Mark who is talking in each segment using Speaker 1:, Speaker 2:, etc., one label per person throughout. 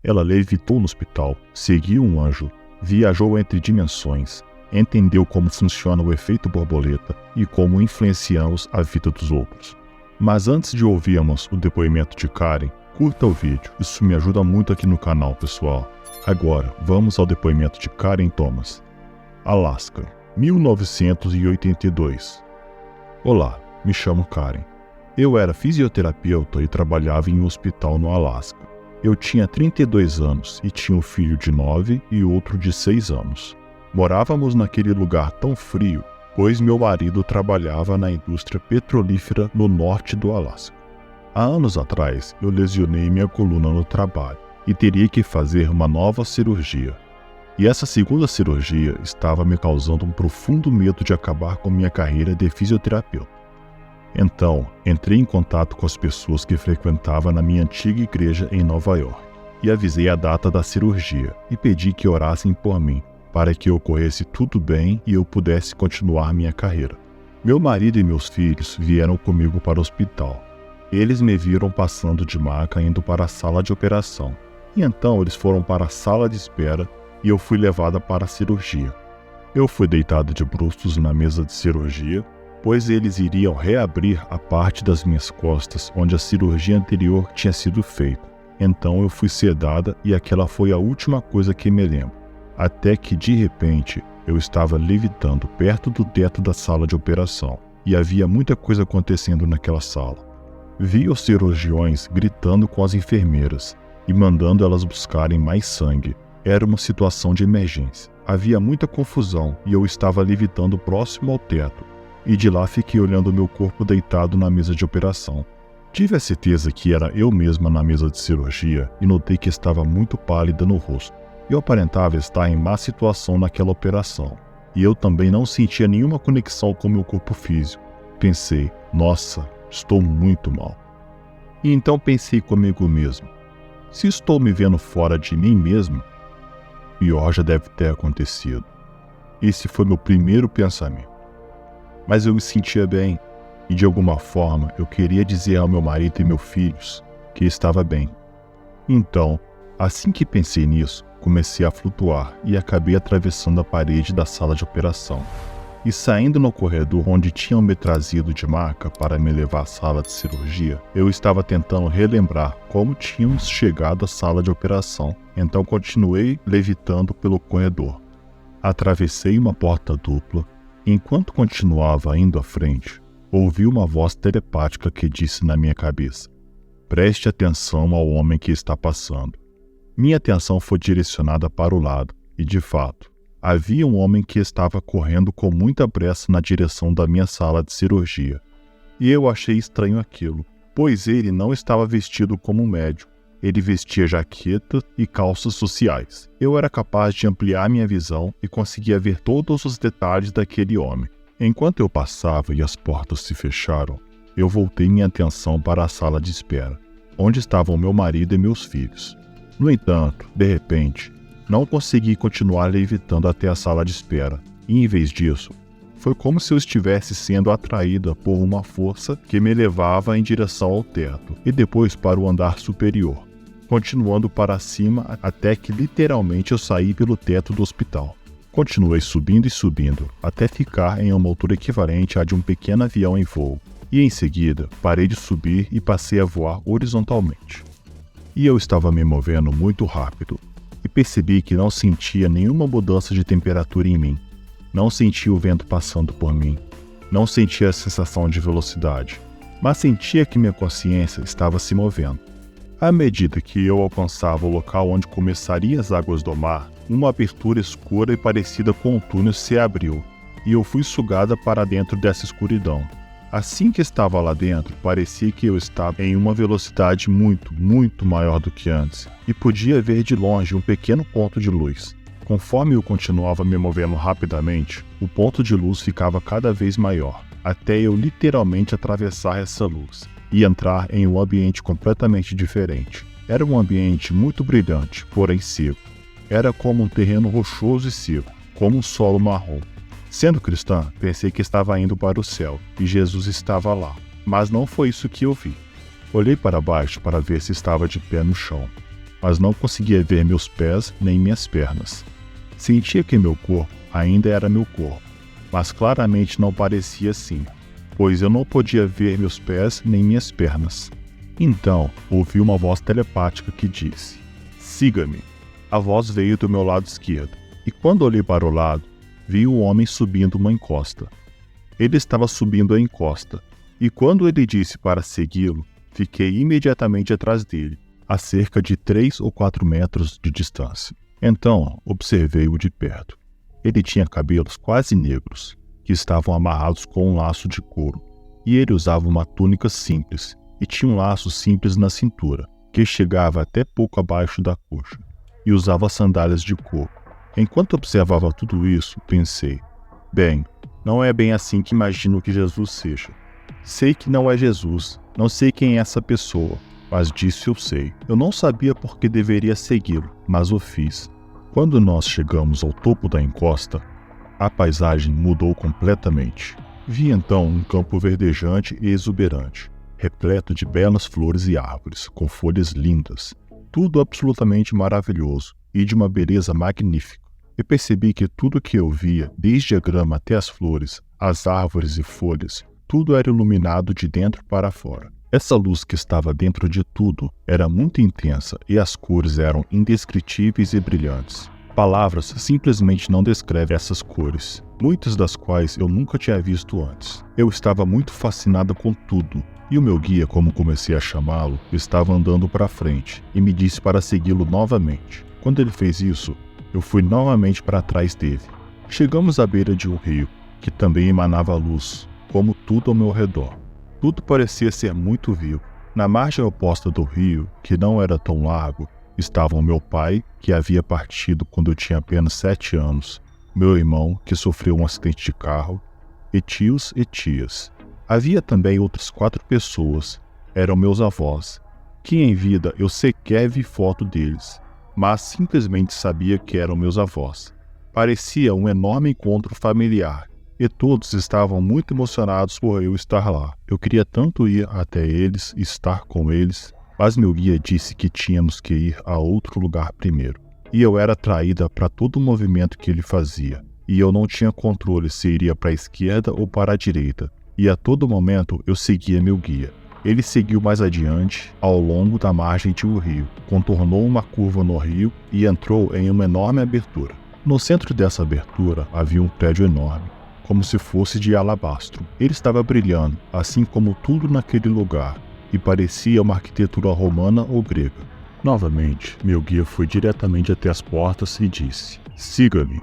Speaker 1: Ela levitou no hospital, seguiu um anjo, viajou entre dimensões, entendeu como funciona o efeito borboleta e como influenciamos a vida dos outros. Mas antes de ouvirmos o depoimento de Karen, curta o vídeo, isso me ajuda muito aqui no canal, pessoal. Agora, vamos ao depoimento de Karen Thomas. Alasca, 1982. Olá, me chamo Karen. Eu era fisioterapeuta e trabalhava em um hospital no Alasca. Eu tinha 32 anos e tinha um filho de 9 e outro de 6 anos. Morávamos naquele lugar tão frio, pois meu marido trabalhava na indústria petrolífera no norte do Alasca. Há anos atrás, eu lesionei minha coluna no trabalho e teria que fazer uma nova cirurgia. E essa segunda cirurgia estava me causando um profundo medo de acabar com minha carreira de fisioterapeuta. Então, entrei em contato com as pessoas que frequentava na minha antiga igreja em Nova York e avisei a data da cirurgia e pedi que orassem por mim, para que ocorresse tudo bem e eu pudesse continuar minha carreira. Meu marido e meus filhos vieram comigo para o hospital. Eles me viram passando de maca indo para a sala de operação, e então eles foram para a sala de espera e eu fui levada para a cirurgia. Eu fui deitada de bruços na mesa de cirurgia, pois eles iriam reabrir a parte das minhas costas onde a cirurgia anterior tinha sido feita. Então eu fui sedada e aquela foi a última coisa que me lembro. Até que de repente eu estava levitando perto do teto da sala de operação e havia muita coisa acontecendo naquela sala. Vi os cirurgiões gritando com as enfermeiras e mandando elas buscarem mais sangue. Era uma situação de emergência. Havia muita confusão e eu estava levitando próximo ao teto. E de lá fiquei olhando meu corpo deitado na mesa de operação. Tive a certeza que era eu mesma na mesa de cirurgia e notei que estava muito pálida no rosto. Eu aparentava estar em má situação naquela operação. E eu também não sentia nenhuma conexão com meu corpo físico. Pensei, nossa, estou muito mal. E então pensei comigo mesmo, se estou me vendo fora de mim mesmo, pior já deve ter acontecido. Esse foi meu primeiro pensamento. Mas eu me sentia bem, e de alguma forma eu queria dizer ao meu marido e meus filhos que estava bem. Então, assim que pensei nisso, comecei a flutuar e acabei atravessando a parede da sala de operação. E saindo no corredor onde tinham me trazido de maca para me levar à sala de cirurgia, eu estava tentando relembrar como tínhamos chegado à sala de operação, então continuei levitando pelo corredor. Atravessei uma porta dupla. Enquanto continuava indo à frente, ouvi uma voz telepática que disse na minha cabeça: preste atenção ao homem que está passando. Minha atenção foi direcionada para o lado, e de fato, havia um homem que estava correndo com muita pressa na direção da minha sala de cirurgia. E eu achei estranho aquilo, pois ele não estava vestido como um médico. Ele vestia jaqueta e calças sociais. Eu era capaz de ampliar minha visão e conseguia ver todos os detalhes daquele homem. Enquanto eu passava e as portas se fecharam, eu voltei minha atenção para a sala de espera, onde estavam meu marido e meus filhos. No entanto, de repente, não consegui continuar levitando até a sala de espera, e em vez disso, foi como se eu estivesse sendo atraída por uma força que me levava em direção ao teto e depois para o andar superior, continuando para cima até que literalmente eu saí pelo teto do hospital. Continuei subindo e subindo, até ficar em uma altura equivalente à de um pequeno avião em voo, e em seguida parei de subir e passei a voar horizontalmente. E eu estava me movendo muito rápido, e percebi que não sentia nenhuma mudança de temperatura em mim. Não sentia o vento passando por mim, não sentia a sensação de velocidade, mas sentia que minha consciência estava se movendo. À medida que eu alcançava o local onde começariam as águas do mar, uma abertura escura e parecida com um túnel se abriu, e eu fui sugada para dentro dessa escuridão. Assim que estava lá dentro, parecia que eu estava em uma velocidade muito maior do que antes, e podia ver de longe um pequeno ponto de luz. Conforme eu continuava me movendo rapidamente, o ponto de luz ficava cada vez maior, até eu literalmente atravessar essa luz e entrar em um ambiente completamente diferente. Era um ambiente muito brilhante, porém seco. Era como um terreno rochoso e seco, como um solo marrom. Sendo cristã, pensei que estava indo para o céu, e Jesus estava lá. Mas não foi isso que eu vi. Olhei para baixo para ver se estava de pé no chão. mas não conseguia ver meus pés nem minhas pernas. Sentia que meu corpo ainda era meu corpo, mas claramente não parecia assim, pois eu não podia ver meus pés nem minhas pernas. Então, ouvi uma voz telepática que disse: "Siga-me." A voz veio do meu lado esquerdo, e quando olhei para o lado, vi um homem subindo uma encosta. Ele estava subindo a encosta, e quando ele disse para segui-lo, fiquei imediatamente atrás dele, a cerca de 3 ou 4 metros de distância. Então, observei-o de perto. Ele tinha cabelos quase negros, que estavam amarrados com um laço de couro, e ele usava uma túnica simples, e tinha um laço simples na cintura, que chegava até pouco abaixo da coxa, e usava sandálias de couro. Enquanto observava tudo isso, pensei: bem, não é bem assim que imagino que Jesus seja. Sei que não é Jesus, não sei quem é essa pessoa, mas disso eu sei. Eu não sabia por que deveria segui-lo, mas o fiz. Quando nós chegamos ao topo da encosta, a paisagem mudou completamente. Vi então um campo verdejante e exuberante, repleto de belas flores e árvores, com folhas lindas, tudo absolutamente maravilhoso e de uma beleza magnífica. Eu percebi que tudo que eu via, desde a grama até as flores, as árvores e folhas, tudo era iluminado de dentro para fora. Essa luz que estava dentro de tudo era muito intensa e as cores eram indescritíveis e brilhantes. Palavras simplesmente não descrevem essas cores, muitas das quais eu nunca tinha visto antes. Eu estava muito fascinado com tudo, e o meu guia, como comecei a chamá-lo, estava andando para frente e me disse para segui-lo novamente. Quando ele fez isso, eu fui novamente para trás dele. Chegamos à beira de um rio, que também emanava luz, como tudo ao meu redor. Tudo parecia ser muito vivo. Na margem oposta do rio, que não era tão largo, estavam meu pai, que havia partido quando eu tinha apenas 7 anos, meu irmão, que sofreu um acidente de carro, e tios e tias. Havia também outras 4 pessoas, eram meus avós, que em vida eu sequer vi foto deles, mas simplesmente sabia que eram meus avós. Parecia um enorme encontro familiar, e todos estavam muito emocionados por eu estar lá. Eu queria tanto ir até eles e estar com eles, mas meu guia disse que tínhamos que ir a outro lugar primeiro. E eu era atraída para todo o movimento que ele fazia, e eu não tinha controle se iria para a esquerda ou para a direita, e a todo momento eu seguia meu guia. Ele seguiu mais adiante, ao longo da margem de um rio, contornou uma curva no rio e entrou em uma enorme abertura. No centro dessa abertura havia um prédio enorme, como se fosse de alabastro. Ele estava brilhando, assim como tudo naquele lugar, e parecia uma arquitetura romana ou grega. Novamente, meu guia foi diretamente até as portas e disse: "Siga-me."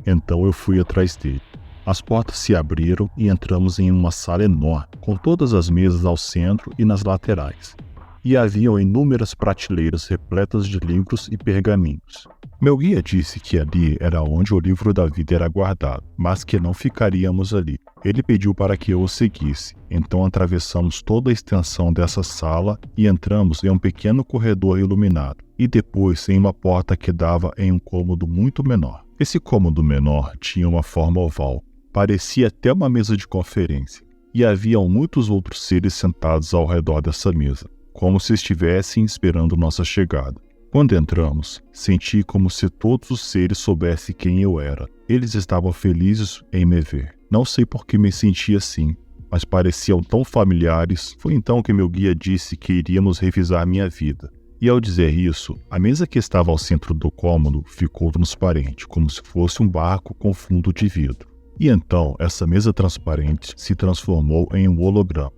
Speaker 1: Então eu fui atrás dele. As portas se abriram e entramos em uma sala enorme, com todas as mesas ao centro e nas laterais. E haviam inúmeras prateleiras repletas de livros e pergaminhos. Meu guia disse que ali era onde o livro da vida era guardado, mas que não ficaríamos ali. Ele pediu para que eu o seguisse, então atravessamos toda a extensão dessa sala e entramos em um pequeno corredor iluminado, e depois em uma porta que dava em um cômodo muito menor. Esse cômodo menor tinha uma forma oval, parecia até uma mesa de conferência, e haviam muitos outros seres sentados ao redor dessa mesa, como se estivessem esperando nossa chegada. Quando entramos, senti como se todos os seres soubessem quem eu era. Eles estavam felizes em me ver. Não sei por que me senti assim, mas pareciam tão familiares. Foi então que meu guia disse que iríamos revisar minha vida. E ao dizer isso, a mesa que estava ao centro do cômodo ficou transparente, como se fosse um barco com fundo de vidro. E então, essa mesa transparente se transformou em um holograma.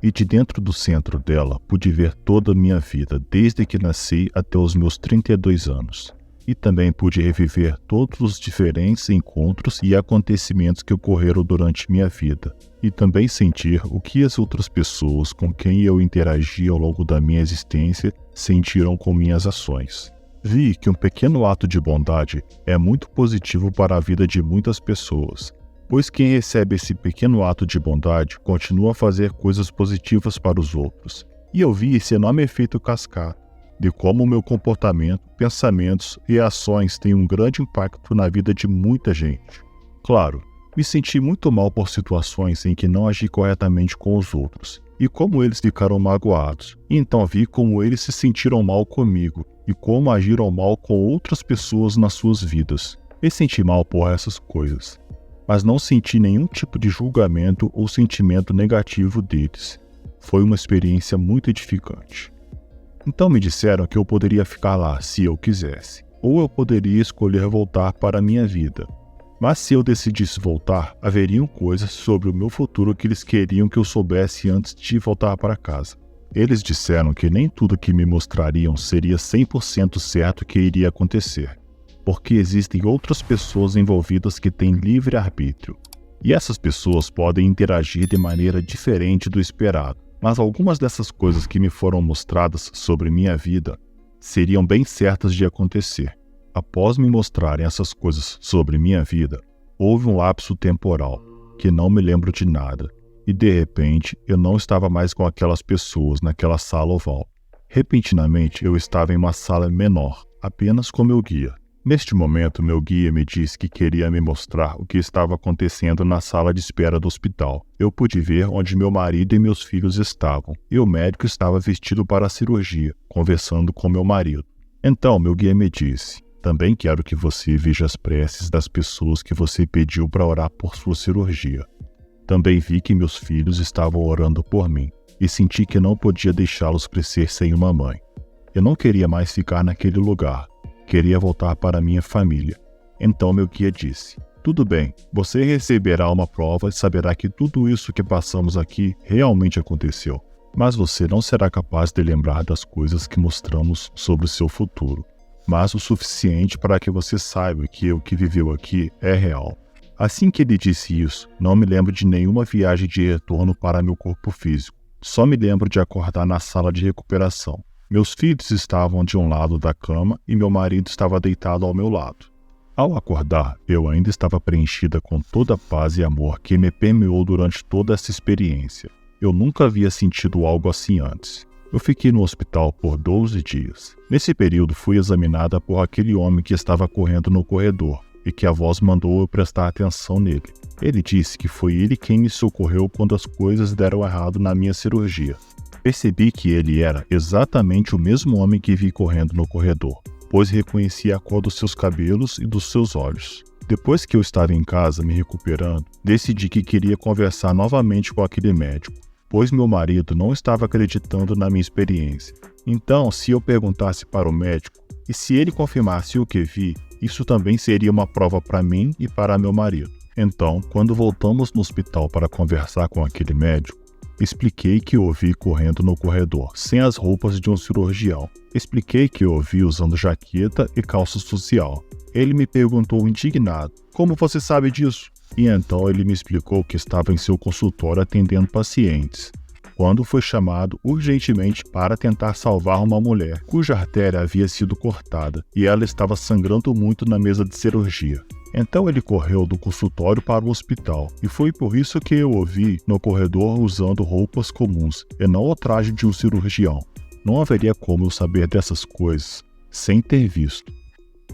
Speaker 1: E de dentro do centro dela pude ver toda a minha vida, desde que nasci até os meus 32 anos. E também pude reviver todos os diferentes encontros e acontecimentos que ocorreram durante minha vida. E também sentir o que as outras pessoas com quem eu interagi ao longo da minha existência sentiram com minhas ações. Vi que um pequeno ato de bondade é muito positivo para a vida de muitas pessoas, pois quem recebe esse pequeno ato de bondade continua a fazer coisas positivas para os outros. E eu vi esse enorme efeito cascata, de como o meu comportamento, pensamentos e ações têm um grande impacto na vida de muita gente. Claro, me senti muito mal por situações em que não agi corretamente com os outros, e como eles ficaram magoados. E então vi como eles se sentiram mal comigo, e como agir ao mal com outras pessoas nas suas vidas. E senti mal por essas coisas, mas não senti nenhum tipo de julgamento ou sentimento negativo deles. Foi uma experiência muito edificante. Então me disseram que eu poderia ficar lá se eu quisesse, ou eu poderia escolher voltar para a minha vida. Mas se eu decidisse voltar, haveriam coisas sobre o meu futuro que eles queriam que eu soubesse antes de voltar para casa. Eles disseram que nem tudo que me mostrariam seria 100% certo que iria acontecer, porque existem outras pessoas envolvidas que têm livre-arbítrio, e essas pessoas podem interagir de maneira diferente do esperado. Mas algumas dessas coisas que me foram mostradas sobre minha vida seriam bem certas de acontecer. Após me mostrarem essas coisas sobre minha vida, houve um lapso temporal, que não me lembro de nada, e de repente eu não estava mais com aquelas pessoas naquela sala oval. Repentinamente eu estava em uma sala menor, apenas com meu guia. Neste momento, meu guia me disse que queria me mostrar o que estava acontecendo na sala de espera do hospital. Eu pude ver onde meu marido e meus filhos estavam, e o médico estava vestido para a cirurgia, conversando com meu marido. Então, meu guia me disse: também quero que você veja as preces das pessoas que você pediu para orar por sua cirurgia. Também vi que meus filhos estavam orando por mim, e senti que não podia deixá-los crescer sem uma mãe. Eu não queria mais ficar naquele lugar. Queria voltar para minha família. Então meu guia disse: tudo bem, você receberá uma prova e saberá que tudo isso que passamos aqui realmente aconteceu. Mas você não será capaz de lembrar das coisas que mostramos sobre o seu futuro. Mas o suficiente para que você saiba que o que viveu aqui é real. Assim que ele disse isso, não me lembro de nenhuma viagem de retorno para meu corpo físico. Só me lembro de acordar na sala de recuperação. Meus filhos estavam de um lado da cama e meu marido estava deitado ao meu lado. Ao acordar, eu ainda estava preenchida com toda a paz e amor que me permeou durante toda essa experiência. Eu nunca havia sentido algo assim antes. Eu fiquei no hospital por 12 dias. Nesse período fui examinada por aquele homem que estava correndo no corredor e que a voz mandou eu prestar atenção nele. Ele disse que foi ele quem me socorreu quando as coisas deram errado na minha cirurgia. Percebi que ele era exatamente o mesmo homem que vi correndo no corredor, pois reconheci a cor dos seus cabelos e dos seus olhos. Depois que eu estava em casa me recuperando, decidi que queria conversar novamente com aquele médico, pois meu marido não estava acreditando na minha experiência. Então, se eu perguntasse para o médico, e se ele confirmasse o que vi, isso também seria uma prova para mim e para meu marido. Então, quando voltamos no hospital para conversar com aquele médico, expliquei que o vi correndo no corredor, sem as roupas de um cirurgião. Expliquei que o vi usando jaqueta e calça social. Ele me perguntou indignado: como você sabe disso? E então ele me explicou que estava em seu consultório atendendo pacientes, quando foi chamado urgentemente para tentar salvar uma mulher cuja artéria havia sido cortada e ela estava sangrando muito na mesa de cirurgia. Então ele correu do consultório para o hospital, e foi por isso que eu o vi no corredor usando roupas comuns e não o traje de um cirurgião. Não haveria como eu saber dessas coisas sem ter visto.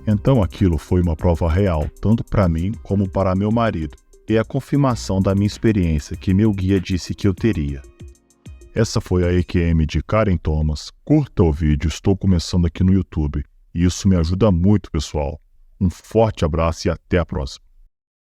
Speaker 1: Então aquilo foi uma prova real, tanto para mim como para meu marido, e a confirmação da minha experiência que meu guia disse que eu teria. Essa foi a EQM de Karen Thomas. Curta o vídeo, estou começando aqui no YouTube, e isso me ajuda muito, pessoal. Um forte abraço e até a próxima.